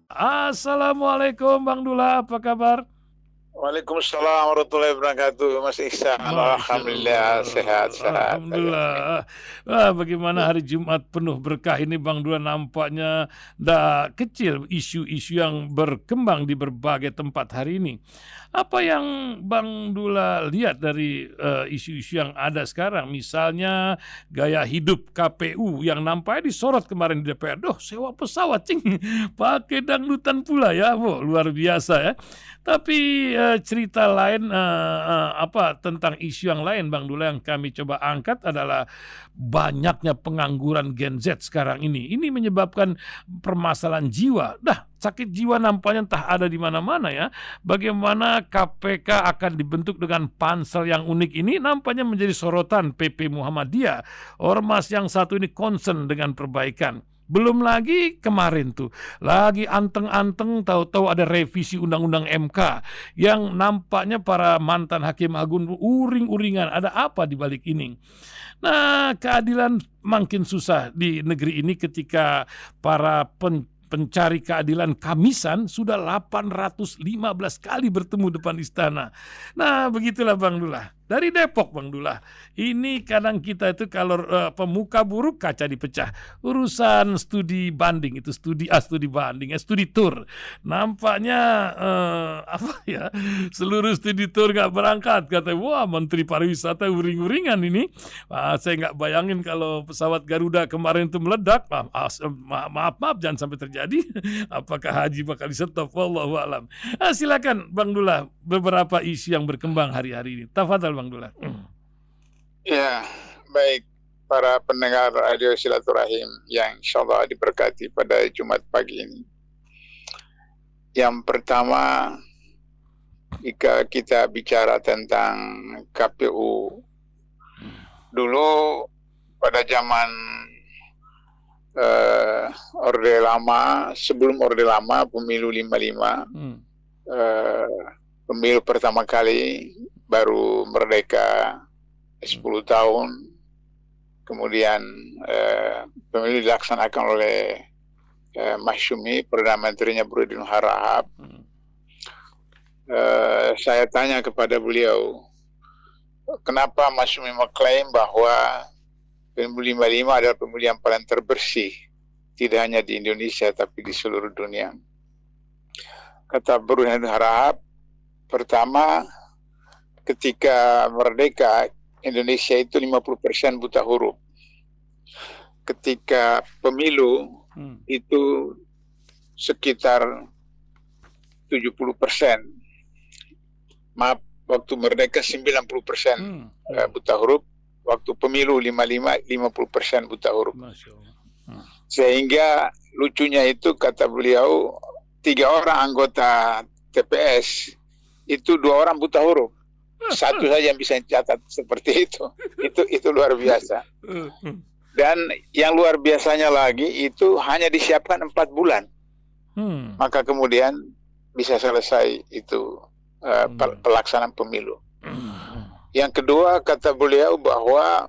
Assalamualaikum Bang Dula, apa kabar? Waalaikumsalam warahmatullahi wabarakatuh, Mas Ihsan. Masya Alhamdulillah Allah, sehat-sehat saja nih. alhamdulillah. Bagaimana hari Jumat penuh berkah ini Bang Dula, nampaknya ndak kecil isu-isu yang berkembang di berbagai tempat hari ini. Apa yang Bang Dula lihat dari, isu-isu yang ada sekarang? Misalnya gaya hidup KPU yang nampaknya disorot kemarin di DPR, "Doh sewa pesawat cing, pakai dangdutan pula ya." Wah luar biasa ya. Tapi, cerita lain, tentang isu yang lain Bang Dula yang kami coba angkat adalah banyaknya pengangguran Gen Z sekarang ini. Ini menyebabkan permasalahan jiwa. Dah, sakit jiwa nampaknya entah ada di mana-mana ya. Bagaimana KPK akan dibentuk dengan pansel yang unik ini nampaknya menjadi sorotan PP Muhammadiyah. Ormas yang satu ini concern dengan perbaikan. Belum lagi kemarin tuh, lagi anteng-anteng tahu-tahu ada revisi undang-undang MK yang nampaknya para mantan hakim agung uring-uringan, ada apa di balik ini? Nah, keadilan makin susah di negeri ini ketika para pencari keadilan Kamisan sudah 815 kali bertemu depan istana. Nah, begitulah Bang Dullah. Dari Depok Bang Dullah. Ini kadang kita itu kalau pemuka buruk kaca dipecah. Urusan studi banding itu studi banding ya, studi tour. Nampaknya seluruh studi tour nggak berangkat. Kata wah Menteri Pariwisata uring-uringan ini. Saya nggak bayangin kalau pesawat Garuda kemarin itu meledak. Maaf jangan sampai terjadi. Apakah haji bakal di-stop? Wallahu a'lam. Silakan Bang Dullah, beberapa isu yang berkembang hari-hari ini. Tafadhal Bang Dullah. Ya, baik para pendengar radio silaturahim yang insyaallah diberkati pada Jumat pagi ini. Yang pertama, jika kita bicara tentang KPU, dulu pada zaman Orde Lama, sebelum Orde Lama, pemilu 55, pemilu pertama kali baru merdeka 10 tahun, kemudian pemilu dilaksanakan oleh Masyumi, Perdana Menterinya Burhanuddin Harahap. Saya tanya kepada beliau, kenapa Masyumi mengklaim bahwa pemilu 55 adalah pemilu yang paling terbersih, tidak hanya di Indonesia tapi di seluruh dunia. Kata Burhanuddin Harahap, pertama, ketika merdeka Indonesia itu 50% buta huruf. Ketika pemilu itu sekitar 70%. Maaf, waktu merdeka 90% buta huruf. Waktu pemilu 55 50% buta huruf. Sehingga lucunya itu kata beliau 3 orang anggota TPS itu 2 orang buta huruf. Satu saja yang bisa catat seperti itu. Itu luar biasa. Dan yang luar biasanya lagi itu hanya disiapkan 4 bulan. Maka kemudian bisa selesai itu pelaksanaan pemilu. Yang kedua, kata beliau bahwa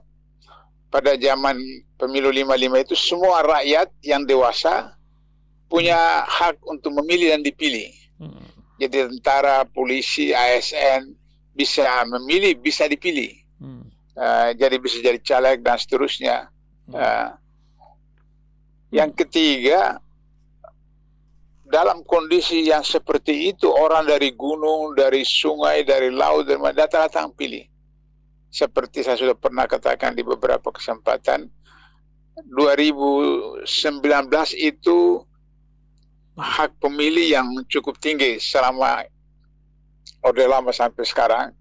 pada zaman pemilu 55 itu semua rakyat yang dewasa punya hak untuk memilih dan dipilih. Jadi tentara, polisi, ASN bisa memilih, bisa dipilih. Jadi bisa jadi caleg dan seterusnya. Yang ketiga, dalam kondisi yang seperti itu, orang dari gunung, dari sungai, dari laut, dari mana datang pilih. Seperti saya sudah pernah katakan di beberapa kesempatan, 2019 itu hak pemilih yang cukup tinggi selama Orde Lama sampai sekarang,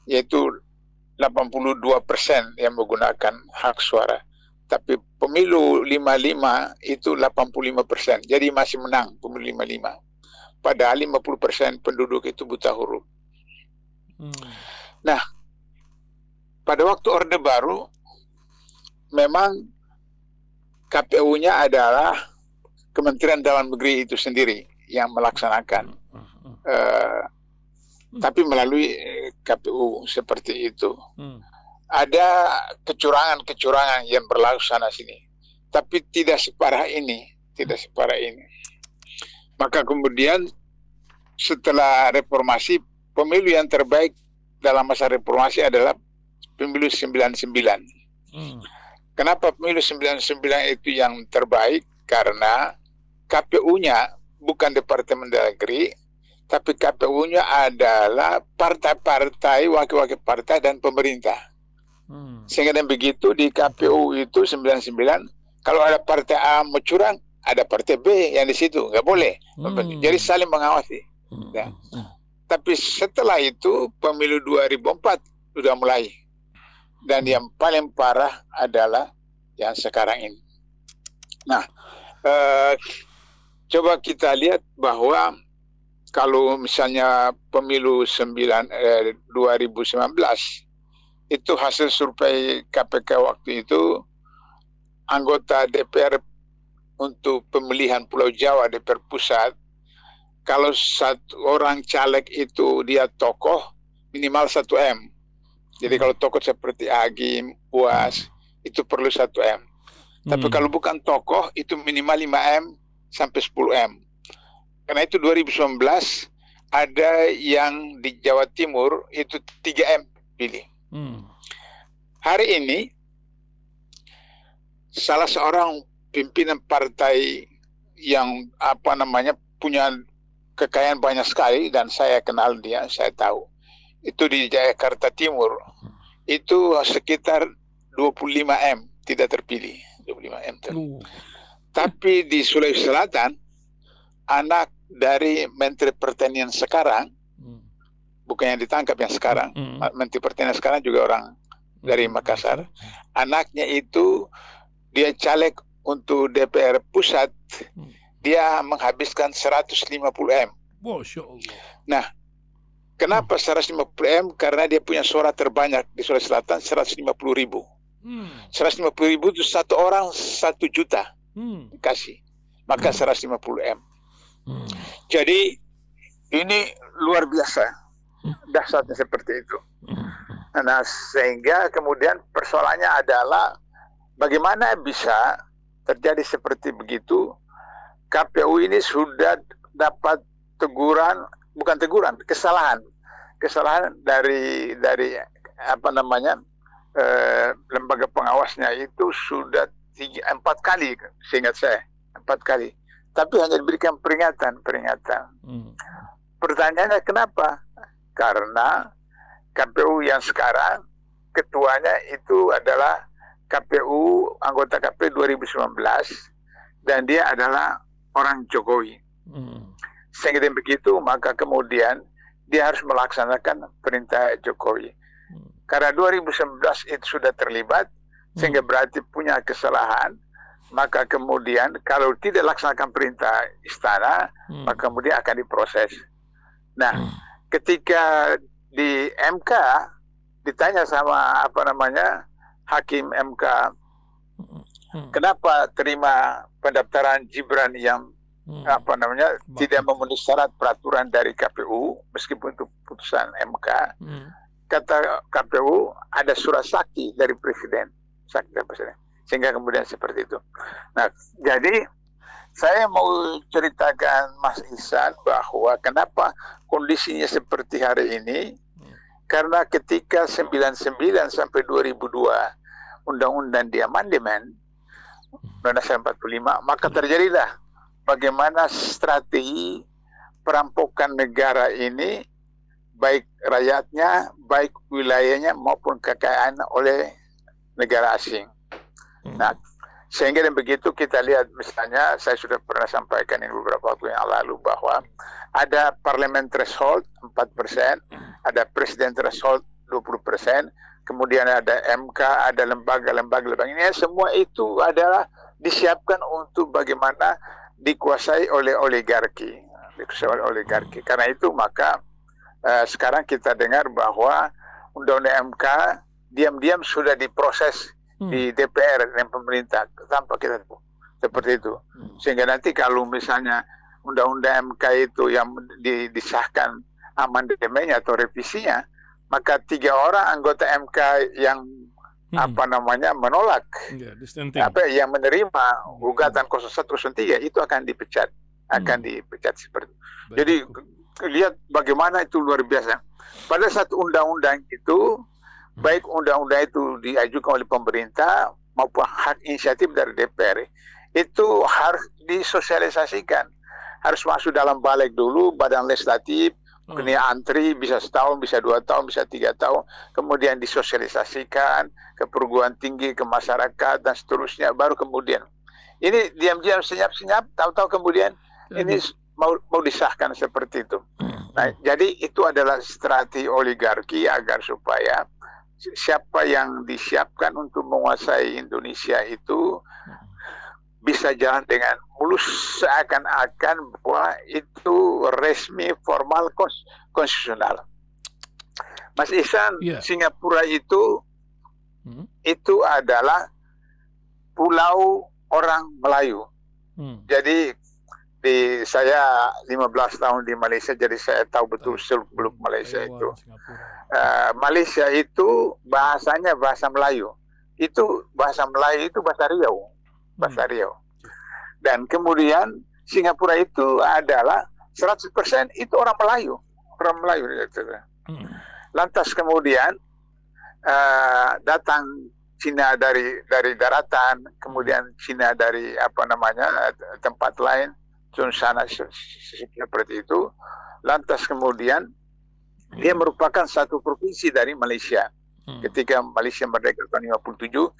yaitu 82% yang menggunakan hak suara. Tapi pemilu 55 itu 85%, jadi masih menang pemilu 55. Padahal 50% penduduk itu buta huruf. Nah, pada waktu Orde Baru, memang KPU-nya adalah Kementerian Dalam Negeri itu sendiri yang melaksanakan. Tapi melalui KPU seperti itu. Ada kecurangan-kecurangan yang berlaku sana sini. Tapi tidak separah ini. Maka kemudian setelah reformasi, pemilu yang terbaik dalam masa reformasi adalah pemilu 99. Kenapa pemilu 99 itu yang terbaik? Karena KPU-nya bukan Departemen Dalam Negeri, tapi KPU-nya adalah partai-partai, wakil-wakil partai dan pemerintah. Sehingga dengan begitu di KPU itu 99, kalau ada partai A mau curang, ada partai B yang di situ, nggak boleh. Jadi saling mengawasi. Ya. Tapi setelah itu pemilu 2004 sudah mulai. Dan yang paling parah adalah yang sekarang ini. Nah, coba kita lihat bahwa kalau misalnya pemilu 2019 itu hasil survei KPK waktu itu, anggota DPR untuk pemilihan Pulau Jawa DPR Pusat, kalau satu orang caleg itu dia tokoh minimal 1M. Jadi kalau tokoh seperti Agim, UAS itu perlu 1M. Tapi kalau bukan tokoh itu minimal 5M sampai 10M. Karena itu 2019 ada yang di Jawa Timur itu 3M pilih. Hari ini salah seorang pimpinan partai yang punya kekayaan banyak sekali dan saya kenal dia, saya tahu. Itu di Jakarta Timur. Itu sekitar 25M tidak terpilih. 25M terpilih. Tapi di Sulawesi Selatan, anak dari Menteri Pertanian sekarang, bukan yang ditangkap yang sekarang, Menteri Pertanian sekarang juga orang dari Makassar, anaknya itu dia caleg untuk DPR Pusat, dia menghabiskan 150M. Masya Allah. Nah, kenapa 150M? Karena dia punya suara terbanyak di Sulawesi Selatan, 150.000. 150.000 itu satu orang 1 juta kasih, maka 150M. Jadi ini luar biasa dahsyatnya seperti itu. Nah, sehingga kemudian persoalannya adalah bagaimana bisa terjadi seperti begitu. KPU ini sudah dapat kesalahan dari lembaga pengawasnya itu sudah 4 kali, seingat saya 4 kali, tapi hanya diberikan peringatan. Pertanyaannya kenapa? Karena KPU yang sekarang ketuanya itu adalah anggota KPU 2019 dan dia adalah orang Jokowi. Sehingga dengan begitu maka kemudian dia harus melaksanakan perintah Jokowi. Karena 2019 itu sudah terlibat, sehingga berarti punya kesalahan, maka kemudian kalau tidak laksanakan perintah istana, maka kemudian akan diproses. Nah, ketika di MK ditanya sama hakim MK, kenapa terima pendaftaran Gibran yang tidak memenuhi syarat peraturan dari KPU meskipun itu putusan MK. Kata KPU ada surat sakti dari presiden, sehingga kemudian seperti itu. Nah, jadi saya mau ceritakan Mas Ihsan bahwa kenapa kondisinya seperti hari ini, karena ketika 99 sampai 2002 Undang-Undang di amandemen Undang-Undang 45, maka terjadilah bagaimana strategi perampokan negara ini, baik rakyatnya, baik wilayahnya maupun kekayaan oleh negara asing. Nah, sehingga dan begitu kita lihat misalnya, saya sudah pernah sampaikan ini beberapa waktu yang lalu bahwa ada parlemen threshold 4%, ada presiden threshold 20%, kemudian ada MK, ada lembaga-lembaga ini semua itu adalah disiapkan untuk bagaimana dikuasai oleh oligarki. Karena itu maka sekarang kita dengar bahwa Undang-Undang MK diam-diam sudah diproses di DPR dan pemerintah tanpa kita tahu. Seperti itu. Sehingga nanti kalau misalnya Undang-Undang MK itu yang disahkan amandemennya atau revisinya, maka 3 orang anggota MK yang menolak, yang menerima gugatan 0103 itu akan dipecat akan dipecat seperti itu. Jadi lihat bagaimana itu luar biasa. Pada satu undang-undang itu, baik undang-undang itu diajukan oleh pemerintah maupun hak inisiatif dari DPR, itu harus disosialisasikan. Harus masuk dalam balik dulu, badan legislatif, kemudian antri, bisa setahun, bisa 2 tahun, bisa 3 tahun, kemudian disosialisasikan ke perguruan tinggi, ke masyarakat, dan seterusnya, baru kemudian. Ini diam-diam, senyap-senyap, tahu-tahu kemudian ini mau disahkan seperti itu. Nah, jadi itu adalah strategi oligarki agar supaya siapa yang disiapkan untuk menguasai Indonesia itu bisa jalan dengan mulus, seakan-akan bahwa itu resmi, formal, konstitusional. Mas Ihsan, Singapura itu adalah pulau orang Melayu. Jadi saya 15 tahun di Malaysia, jadi saya tahu betul seluk-beluk Malaysia itu. Malaysia itu bahasanya bahasa Melayu. Itu bahasa Melayu itu bahasa Riau. Bahasa Riau. Dan kemudian Singapura itu adalah 100% itu orang Melayu. Orang Melayu. Lantas kemudian datang Cina dari daratan, kemudian Cina dari tempat lain, sana seperti itu. Lantas kemudian dia merupakan satu provinsi dari Malaysia. Ketika Malaysia merdeka tahun 57,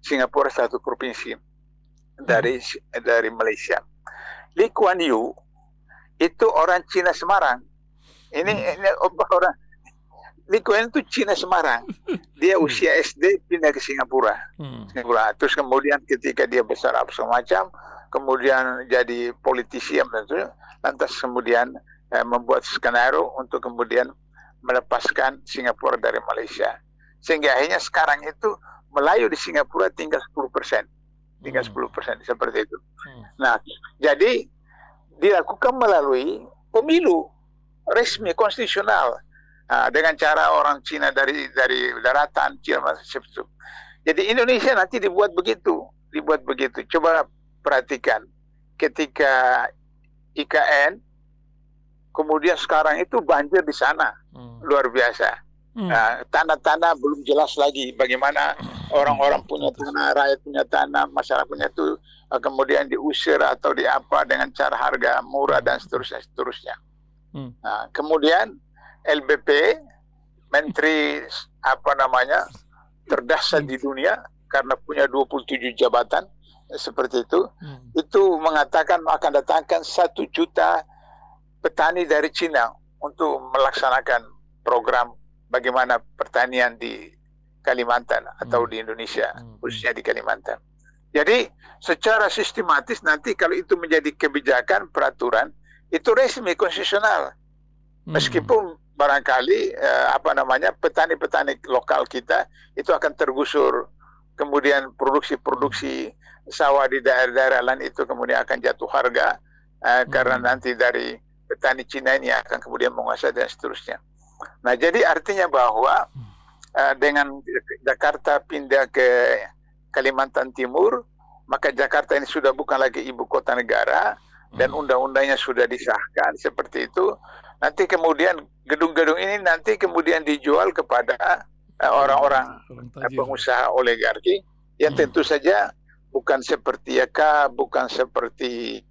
Singapura satu provinsi dari Malaysia. Lee Kuan Yew itu orang Cina Semarang. Ini orang Lee Kuan Yew itu Cina Semarang. Dia usia SD pindah ke Singapura. Terus kemudian ketika dia besar apa semacam, kemudian jadi politisi, lantas kemudian membuat skenario untuk kemudian melepaskan Singapura dari Malaysia. Sehingga akhirnya sekarang itu Melayu di Singapura tinggal 10%. Tinggal 10% seperti itu. Nah, jadi dilakukan melalui pemilu resmi konstitusional. Dengan cara orang Cina dari daratan, Cina. Jadi Indonesia nanti dibuat begitu. Coba perhatikan, ketika IKN, kemudian sekarang itu banjir di sana, luar biasa. Tanah-tanah belum jelas lagi bagaimana orang-orang punya tanah, rakyat punya tanah, masyarakat punya itu, kemudian diusir atau dengan cara harga murah dan seterusnya. Nah, kemudian LBP, menteri terdahsyat di dunia karena punya 27 jabatan seperti itu mengatakan akan datangkan 1 juta petani dari Cina untuk melaksanakan program bagaimana pertanian di Kalimantan atau di Indonesia, khususnya di Kalimantan. Jadi secara sistematis nanti kalau itu menjadi kebijakan, peraturan, itu resmi konstitusional. Meskipun barangkali petani-petani lokal kita itu akan tergusur, kemudian produksi sawah di daerah-daerah lain itu kemudian akan jatuh harga karena nanti dari petani Cina ini akan kemudian menguasai dan seterusnya. Nah, jadi artinya bahwa dengan Jakarta pindah ke Kalimantan Timur, maka Jakarta ini sudah bukan lagi ibu kota negara dan undang-undangnya sudah disahkan seperti itu. Nanti kemudian gedung-gedung ini nanti kemudian dijual kepada orang-orang pengusaha oligarki yang tentu saja bukan seperti bukan seperti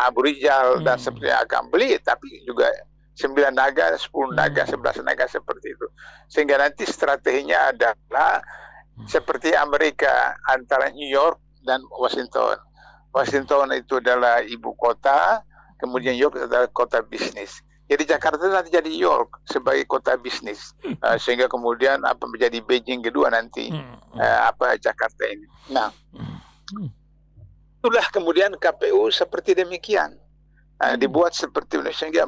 Abu Rizal dan seperti yang akan beli, tapi juga 9 naga, 10 naga, 11 naga seperti itu. Sehingga nanti strateginya adalah seperti Amerika antara New York dan Washington. Washington itu adalah ibu kota, kemudian New York adalah kota bisnis. Jadi Jakarta nanti jadi New York sebagai kota bisnis, sehingga kemudian menjadi Beijing kedua nanti Jakarta ini. Nah, itulah kemudian KPU seperti demikian. Dibuat seperti Indonesia dia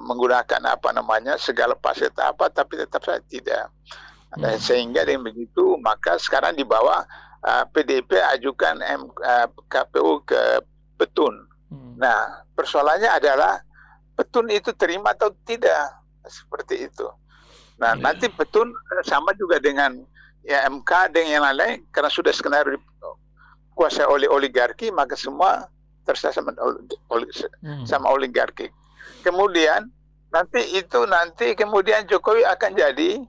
menggunakan segala fasilitas tapi tetap saja tidak. Sehingga dengan begitu maka sekarang di bawah PDIP ajukan KPU ke Petun. Nah, persoalannya adalah Petun itu terima atau tidak, seperti itu. Nah, nanti Petun sama juga dengan MK dengan yang lain-lain karena sudah skenario dikuasai oleh oligarki, maka semua tersesat sama oligarki. Kemudian nanti kemudian Jokowi akan jadi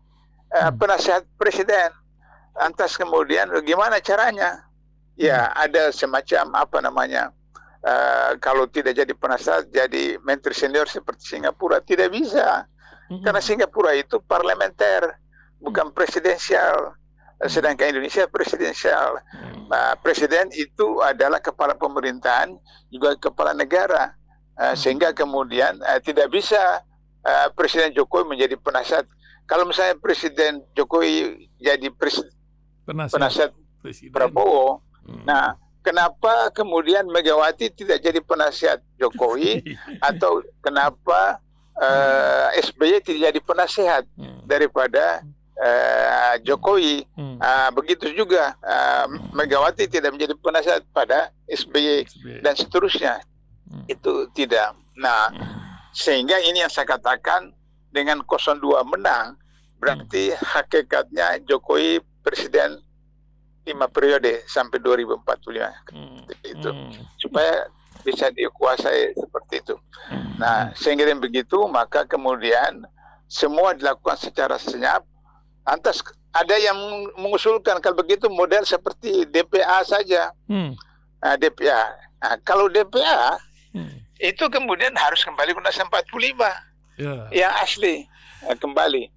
penasihat presiden. Lantas kemudian bagaimana caranya? Ya, ada semacam kalau tidak jadi penasihat, jadi menteri senior seperti Singapura. Tidak bisa. Karena Singapura itu parlementer, bukan presidensial. Sedangkan Indonesia presidensial. Presiden itu adalah kepala pemerintahan, juga kepala negara. Sehingga kemudian tidak bisa Presiden Jokowi menjadi penasihat. Kalau misalnya Presiden Jokowi jadi penasihat Prabowo, nah kenapa kemudian Megawati tidak jadi penasihat Jokowi, atau kenapa SBY tidak jadi penasihat daripada Jokowi? Begitu juga Megawati tidak menjadi penasihat pada SBY dan seterusnya. Itu tidak. Nah, sehingga ini yang saya katakan, dengan 02 menang, berarti hakikatnya Jokowi presiden 5 periode sampai 2045. Itu supaya bisa dikuasai seperti itu. Nah, sehingga dengan begitu, maka kemudian semua dilakukan secara senyap. Lantas ada yang mengusulkan kalau begitu model seperti DPA saja. DPA. Nah, kalau DPA itu kemudian harus kembali ke Undang-Undang 45 yang asli kembali.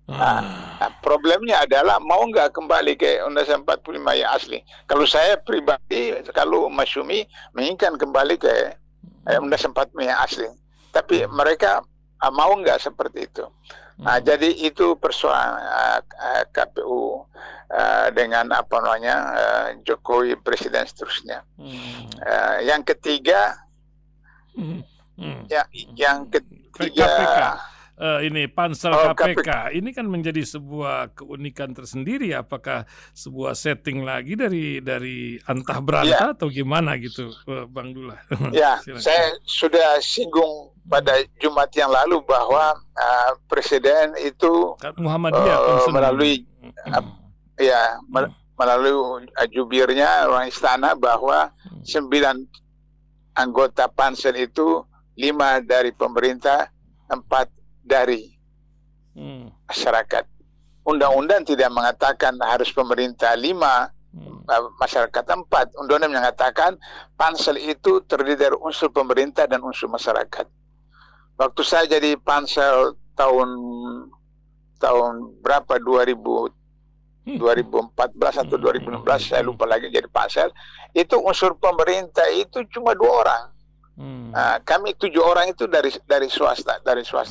Problemnya adalah mau nggak kembali ke Undang-Undang 45 yang asli. Kalau saya pribadi, kalau Mas Syumi menginginkan kembali ke Undang-Undang 45 yang asli. Tapi mereka mau nggak seperti itu. Nah, jadi itu persoalan KPU dengan Jokowi presiden seterusnya. Yang ketiga, yang ketiga ini pansel KPK ini kan menjadi sebuah keunikan tersendiri. Apakah sebuah setting lagi dari antah berantah atau gimana gitu, Bang Dullah? Ya, saya sudah singgung pada Jumat yang lalu bahwa Presiden itu Muhammadiyah melalui jubirnya orang istana bahwa 9 anggota pansel itu 5 dari pemerintah, 4 dari masyarakat. Undang-undang tidak mengatakan harus pemerintah 5, masyarakat 4. Undang-undang mengatakan pansel itu terdiri dari unsur pemerintah dan unsur masyarakat. Waktu saya jadi pansel tahun berapa, 2014 atau 2016, saya lupa lagi, jadi pansel itu unsur pemerintah itu cuma 2 orang. Kami 7 orang itu dari swasta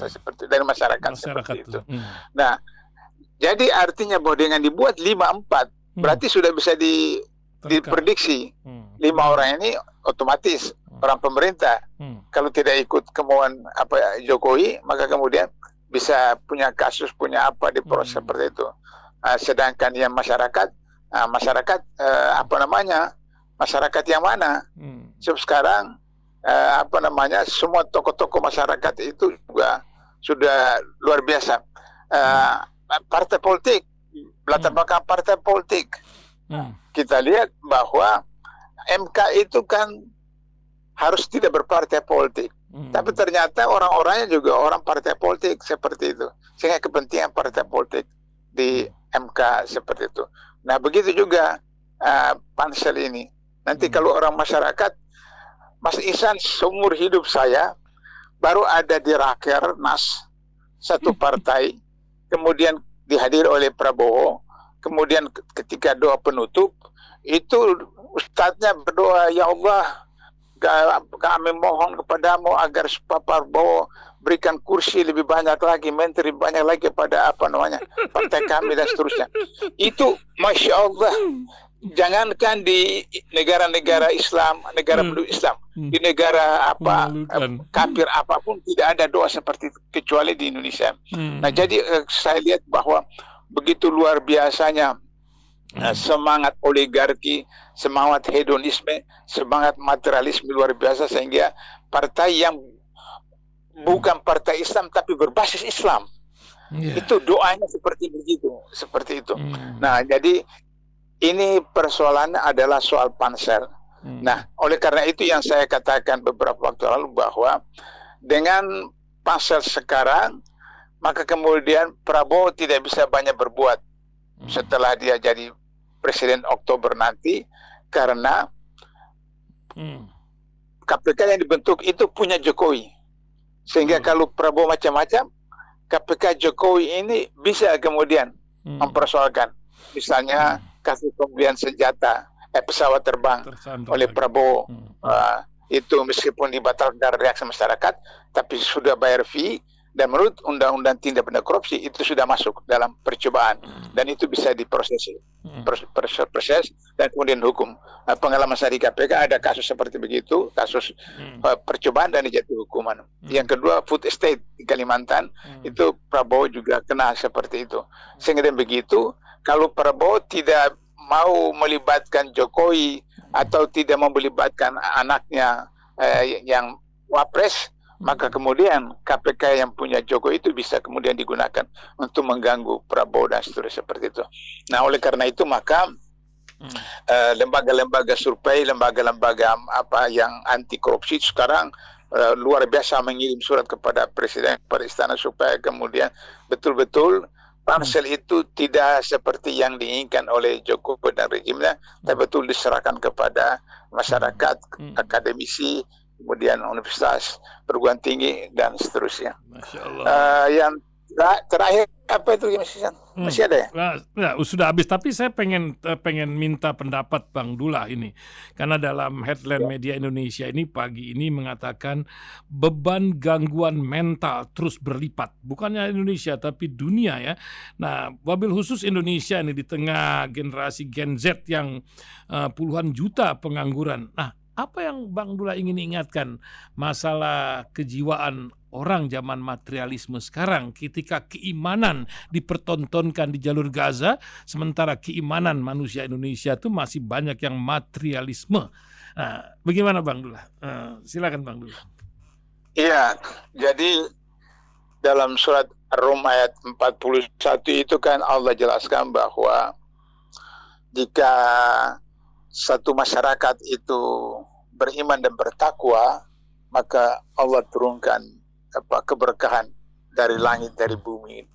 seperti dari masyarakat seperti itu. Nah, jadi artinya bahwa dengan dibuat 5-4 berarti sudah bisa diprediksi 5 orang ini otomatis orang pemerintah. Kalau tidak ikut kemauan Jokowi, maka kemudian bisa punya kasus, punya apa di proses seperti itu. Sedangkan yang masyarakat masyarakat yang mana? Sekarang semua tokoh-tokoh masyarakat itu juga sudah luar biasa. Partai politik, latar belakang partai politik. Kita lihat bahwa MK itu kan harus tidak berpartai politik. Tapi ternyata orang-orangnya juga orang partai politik seperti itu. Sehingga kepentingan partai politik di MK seperti itu. Nah, begitu juga pansel ini. Nanti kalau orang masyarakat, Mas Ihsan, seumur hidup saya baru ada di Rakernas 1 partai, kemudian dihadiri oleh Prabowo, kemudian ketika doa penutup itu ustadznya berdoa, ya Allah, kami mohon kepadamu agar Pak Prabowo berikan kursi lebih banyak lagi, menteri banyak lagi pada partai kami dan seterusnya. Itu Masya Allah. Jangankan di negara-negara Islam, negara penduduk Islam, di negara kafir apapun tidak ada doa seperti itu kecuali di Indonesia. Nah, jadi saya lihat bahwa begitu luar biasanya semangat oligarki, semangat hedonisme, semangat materialisme luar biasa, sehingga partai yang bukan partai Islam tapi berbasis Islam itu doanya seperti itu. Nah, jadi ini persoalannya adalah soal pansel. Nah, oleh karena itu yang saya katakan beberapa waktu lalu bahwa dengan pasal sekarang, maka kemudian Prabowo tidak bisa banyak berbuat setelah dia jadi Presiden Oktober nanti, karena KPK yang dibentuk itu punya Jokowi. Sehingga kalau Prabowo macam-macam, KPK Jokowi ini bisa kemudian mempersoalkan. Misalnya kasus pembelian senjata, pesawat terbang oleh Prabowo. Itu meskipun dibatalkan karena reaksi masyarakat, tapi sudah bayar fee, dan menurut Undang-Undang Tindak Pidana Korupsi itu sudah masuk dalam percobaan, dan itu bisa diproses dan kemudian hukum. Pengalaman saya di KPK ada kasus seperti begitu, kasus percobaan dan dijatuhi hukuman. Yang kedua, food estate di Kalimantan, itu Prabowo juga kena seperti itu. Sehingga dengan begitu, kalau Prabowo tidak mau melibatkan Jokowi atau tidak mau melibatkan anaknya yang wapres, maka kemudian KPK yang punya Jokowi itu bisa kemudian digunakan untuk mengganggu Prabowo dan seterusnya seperti itu. Nah, oleh karena itu maka lembaga-lembaga survei, lembaga-lembaga apa yang anti korupsi sekarang luar biasa mengirim surat kepada Presiden, kepada Istana, supaya kemudian betul-betul pansel itu tidak seperti yang diinginkan oleh Jokowi dan rejimnya, tapi betul diserahkan kepada masyarakat, akademisi, kemudian universitas, perguruan tinggi, dan seterusnya. Masya Allah. Yang terakhir apa itu masih ada ya? Nah, sudah habis, tapi saya pengen minta pendapat Bang Dullah ini, karena dalam headline media Indonesia ini pagi ini mengatakan beban gangguan mental terus berlipat, bukannya Indonesia tapi dunia ya. Nah, wabil khusus Indonesia ini di tengah generasi Gen Z yang puluhan juta pengangguran. Nah, apa yang Bang Dullah ingin ingatkan masalah kejiwaan orang zaman materialisme sekarang, ketika keimanan dipertontonkan di jalur Gaza, sementara keimanan manusia Indonesia itu masih banyak yang materialisme. Nah, bagaimana Bang Dullah? Silakan Bang Dullah. Iya, jadi dalam surat Ar-Rum ayat 41 itu kan Allah jelaskan bahwa jika satu masyarakat itu beriman dan bertakwa, maka Allah turunkan keberkahan dari langit, dari bumi.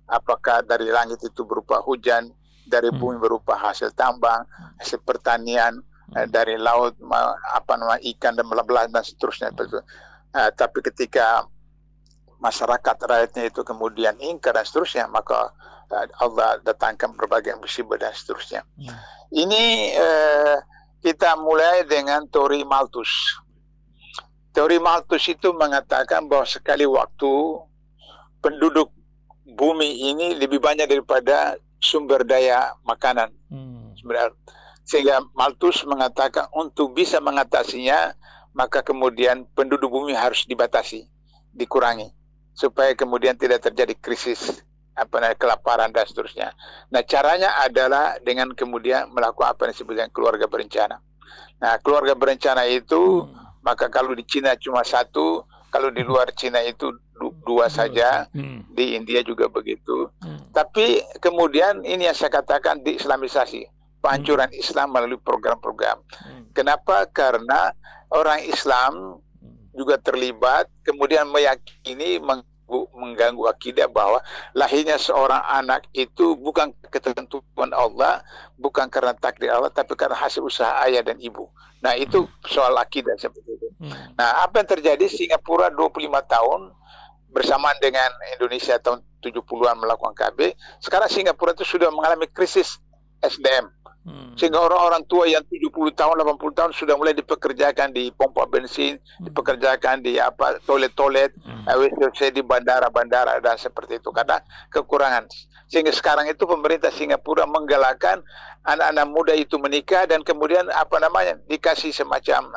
Apakah dari langit itu berupa hujan, dari bumi berupa hasil tambang, hasil pertanian, dari laut ikan dan belah dan seterusnya. Tapi ketika masyarakat rakyatnya itu kemudian ingkar dan seterusnya, maka Allah datangkan berbagai musibah dan seterusnya. Ini kita mulai dengan teori Malthus. Teori Malthus itu mengatakan bahwa sekali waktu penduduk bumi ini lebih banyak daripada sumber daya makanan. Sehingga Malthus mengatakan untuk bisa mengatasinya, maka kemudian penduduk bumi harus dibatasi, dikurangi, supaya kemudian tidak terjadi krisis kelaparan dan seterusnya. Nah, caranya adalah dengan kemudian melakukan apa yang disebut dengan keluarga berencana. Nah, keluarga berencana itu maka kalau di Cina cuma satu, kalau di luar Cina itu dua saja, di India juga begitu. Tapi kemudian ini yang saya katakan diislamisasi, penghancuran Islam melalui program-program. Kenapa? Karena orang Islam juga terlibat, kemudian meyakini mengganggu akidah bahwa lahirnya seorang anak itu bukan ketentuan Allah, bukan karena takdir Allah, tapi karena hasil usaha ayah dan ibu. Nah, itu soal akidah seperti itu. Nah, apa yang terjadi? Singapura 25 tahun bersamaan dengan Indonesia tahun 70-an melakukan KB. Sekarang Singapura itu sudah mengalami krisis SDM. Sehingga orang-orang tua yang 70 tahun, 80 tahun sudah mulai dipekerjakan di pompa bensin, dipekerjakan di toilet-toilet, WC di bandara-bandara dan seperti itu, karena kekurangan. Sehingga sekarang itu pemerintah Singapura menggalakkan anak-anak muda itu menikah, dan kemudian dikasih semacam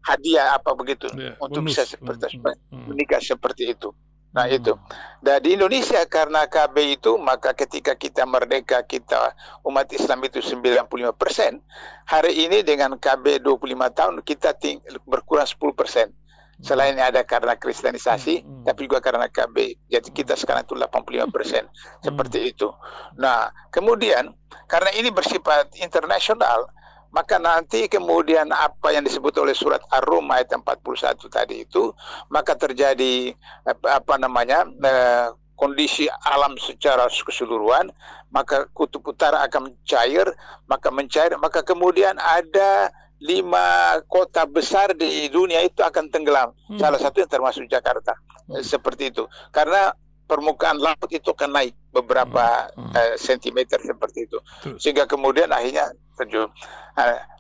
hadiah begitu untuk bonus, bisa seperti menikah seperti itu. Nah, itu. Dan di Indonesia karena KB itu, maka ketika kita merdeka, kita umat Islam itu 95%. Hari ini dengan KB 25 tahun kita berkurang 10%. Selain ada karena kristenisasi, tapi juga karena KB. Jadi kita sekarang itu 85%. Seperti itu. Nah, kemudian karena ini bersifat internasional, maka nanti kemudian apa yang disebut oleh surat Ar-Rum ayat 41 tadi itu, maka terjadi kondisi alam secara keseluruhan, maka kutub utara akan mencair, maka kemudian ada 5 kota besar di dunia itu akan tenggelam. Salah satunya termasuk Jakarta. Seperti itu. Karena permukaan laut itu akan naik beberapa sentimeter seperti itu. Sehingga kemudian akhirnya terjun.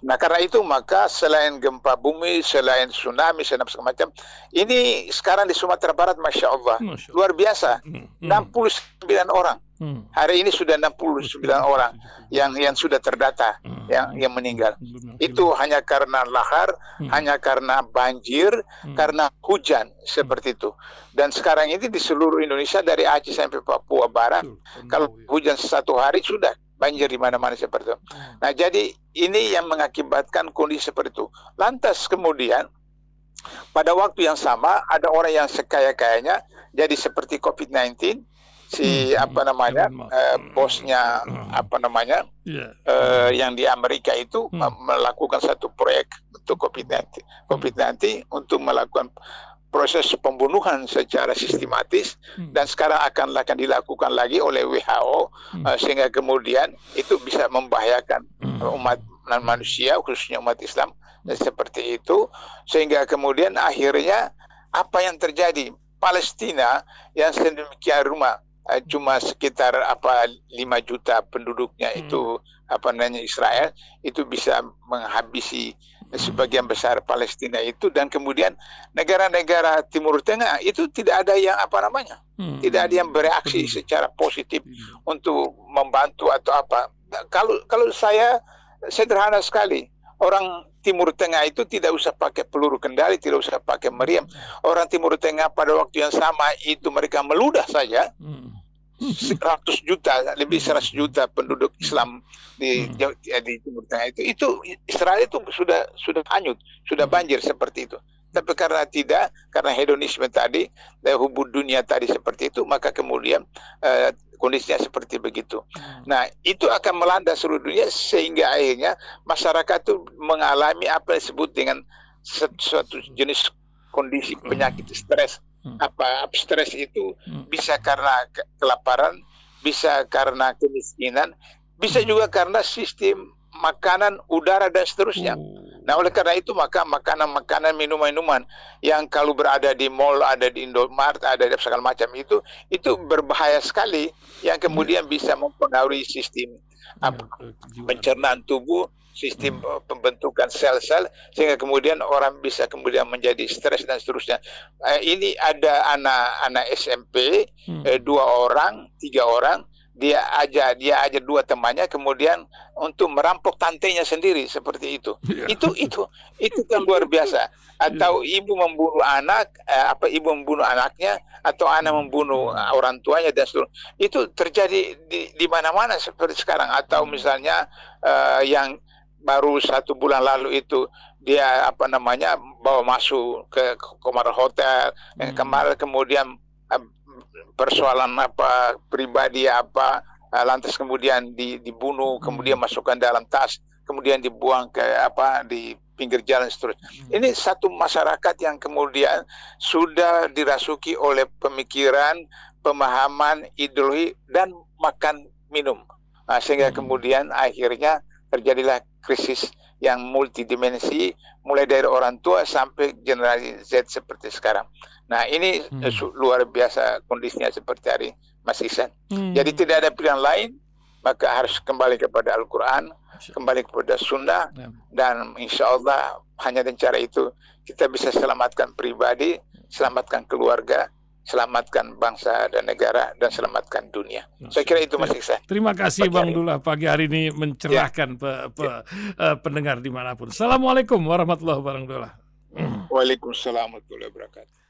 Nah, karena itu maka selain gempa bumi, selain tsunami, selain segala macam, ini sekarang di Sumatera Barat, Masya Allah, luar biasa. 69 orang. Hari ini sudah 69 orang yang sudah terdata, yang meninggal. Itu hanya karena lahar, hanya karena banjir, karena hujan, seperti itu. Dan sekarang ini di seluruh Indonesia dari Aceh sampai Papua Barat, kalau hujan satu hari sudah banjir di mana-mana seperti itu. Nah, jadi ini yang mengakibatkan kondisi seperti itu. Lantas kemudian pada waktu yang sama ada orang yang sekaya-kayanya jadi seperti COVID-19, bosnya yang di Amerika itu melakukan satu proyek untuk COVID-19 untuk melakukan proses pembunuhan secara sistematis, dan sekarang akan dilakukan lagi oleh WHO, sehingga kemudian itu bisa membahayakan umat manusia, khususnya umat Islam, seperti itu. Sehingga kemudian akhirnya apa yang terjadi, Palestina yang sedemikian rumah, cuma sekitar 5 juta penduduknya itu Israel itu bisa menghabisi sebagian besar Palestina itu, dan kemudian negara-negara Timur Tengah itu tidak ada yang tidak ada yang bereaksi secara positif untuk membantu atau apa. Kalau saya sederhana sekali, orang Timur Tengah itu tidak usah pakai peluru kendali, tidak usah pakai meriam. Orang Timur Tengah pada waktu yang sama itu mereka meludah saja 100 juta, lebih 100 juta penduduk Islam di Timur Tengah itu Israel itu sudah hanyut, sudah banjir seperti itu. Tapi karena hedonisme tadi, hubud dunia tadi seperti itu, maka kemudian kondisinya seperti begitu. Nah, itu akan melanda seluruh dunia sehingga akhirnya masyarakat itu mengalami apa yang disebut dengan suatu jenis kondisi penyakit stres. Stres itu bisa karena kelaparan, bisa karena kemiskinan, bisa juga karena sistem makanan, udara, dan seterusnya. Nah, oleh karena itu maka makanan-makanan, minuman-minuman yang kalau berada di mall, ada di Indomaret, ada di segala macam itu berbahaya sekali, yang kemudian bisa mempengaruhi sistem pencernaan tubuh, sistem pembentukan sel-sel, sehingga kemudian orang bisa kemudian menjadi stres dan seterusnya. Ini ada anak SMP, 2 orang, 3 orang, dia aja 2 temannya kemudian untuk merampok tantenya sendiri seperti itu. Itu kan luar biasa. Atau ibu membunuh ibu membunuh anaknya, atau anak membunuh orang tuanya, dan seterusnya. Itu terjadi di mana-mana seperti sekarang. Atau misalnya yang baru 1 bulan lalu itu dia bawa masuk ke kamar hotel, kemarin kemudian persoalan pribadi lantas kemudian dibunuh, kemudian masukkan dalam tas, kemudian dibuang di pinggir jalan seterusnya. Ini satu masyarakat yang kemudian sudah dirasuki oleh pemikiran, pemahaman, ideologi, dan makan minum, sehingga kemudian akhirnya terjadilah krisis yang multidimensi, mulai dari orang tua sampai generasi Z seperti sekarang. Nah, ini luar biasa kondisinya seperti hari Mas Ihsan. Jadi tidak ada pilihan lain, maka harus kembali kepada Al-Quran, kembali kepada Sunnah, dan insya Allah hanya dengan cara itu kita bisa selamatkan pribadi, selamatkan keluarga, selamatkan bangsa dan negara, dan selamatkan dunia. Saya kira itu Mas Ihsan. Terima kasih Bang Dullah, pagi hari ini mencerahkan pendengar dimanapun. Assalamualaikum warahmatullahi wabarakatuh. Waalaikumsalam warahmatullahi wabarakatuh.